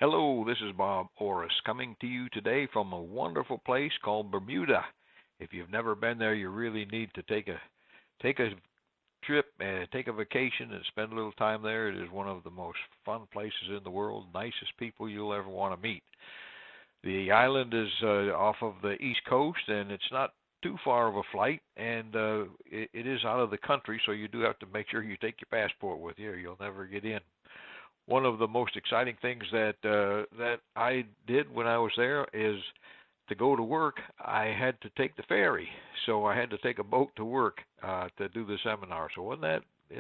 Hello, this is Bob Oros coming to you today from a wonderful place called Bermuda. If you've never been there, you really need to take a trip and take a vacation and spend a little time there. It is one of the most fun places in the world, nicest people you'll ever want to meet. The island is off of the East Coast, and it's not too far of a flight, and it is out of the country, so you do have to make sure you take your passport with you, or you'll never get in. One of the most exciting things that I did when I was there is to go to work. I had to take the ferry, so I had to take a boat to work to do the seminar. So isn't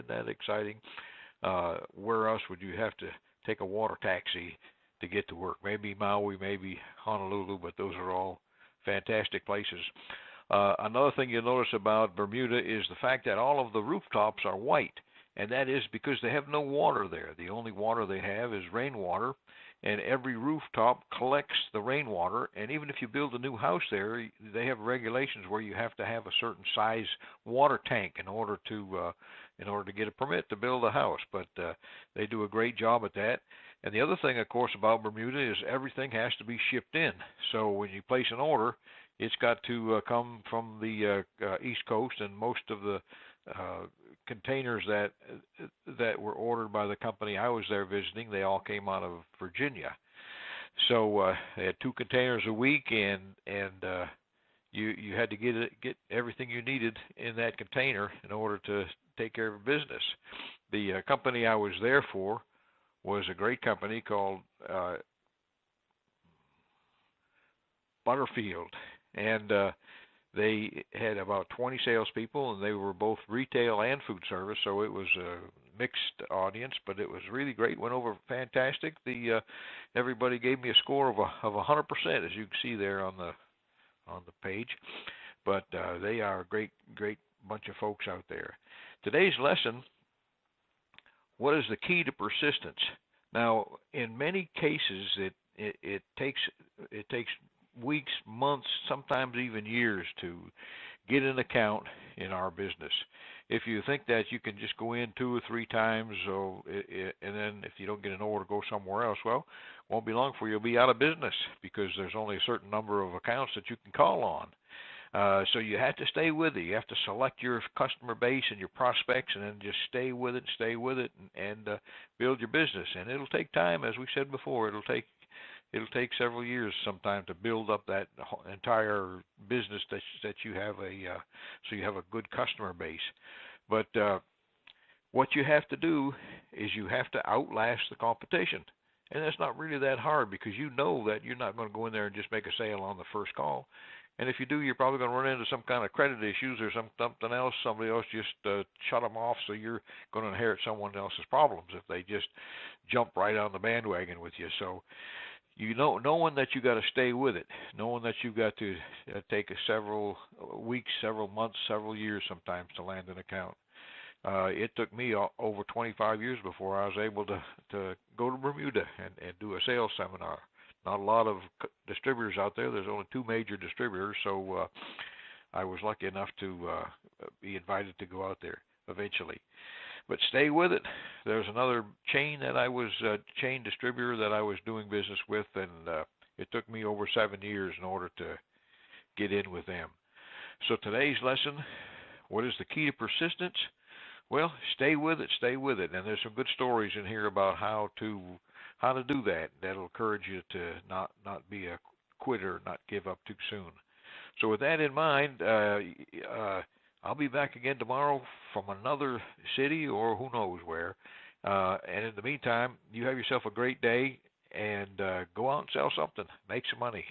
that exciting? Where else would you have to take a water taxi to get to work? Maybe Maui, maybe Honolulu, but those are all fantastic places. Another thing you'll notice about Bermuda is the fact that all of the rooftops are white, and that is because they have no water there. The only water they have is rainwater, and every rooftop collects the rainwater. And even if you build a new house there, they have regulations where you have to have a certain size water tank in order to get a permit to build a house. But they do a great job at that. And the other thing, of course, about Bermuda is everything has to be shipped in. So when you place an order, it's got to come from the East Coast, and most of the containers that were ordered by the company I was there visiting, they all came out of Virginia. So they had 2 containers a week, and you had to get everything you needed in that container in order to take care of business. The company I was there for was a great company called Butterfield, and they had about 20 salespeople, and they were both retail and food service, so it was a mixed audience, but it was really great. Went over fantastic. Everybody gave me a score of 100%, as you can see there on the page. But they are a great bunch of folks out there. Today's lesson: what is the key to persistence? Now, in many cases, it takes weeks, months, sometimes even years to get an account in our business. If you think that you can just go in 2 or 3 times, and then if you don't get an order, go somewhere else, well, it won't be long before you'll be out of business, because there's only a certain number of accounts that you can call on. So you have to stay with it. You have to select your customer base and your prospects, and then just stay with it, and build your business. And it'll take time, as we said before. It'll take several years sometimes to build up that entire business that you have so you have a good customer base. But what you have to do is you have to outlast the competition. And that's not really that hard, because you know that you're not going to go in there and just make a sale on the first call. And if you do, you're probably going to run into some kind of credit issues or something else. Somebody else just shut them off, so you're going to inherit someone else's problems if they just jump right on the bandwagon with you. So knowing that you got to stay with it, knowing that you've got to take several weeks, several months, several years sometimes to land an account. It took me over 25 years before I was able to go to Bermuda and do a sales seminar. Not a lot of distributors out there. There's only 2 major distributors, so I was lucky enough to be invited to go out there eventually. But stay with it. There's another chain distributor that I was doing business with, and it took me over 7 years in order to get in with them. So today's lesson: what is the key to persistence? Well, stay with it, and there's some good stories in here about how to do that. That'll encourage you to not be a quitter, not give up too soon. So with that in mind, I'll be back again tomorrow from another city, or who knows where. And in the meantime, you have yourself a great day, and go out and sell something. Make some money.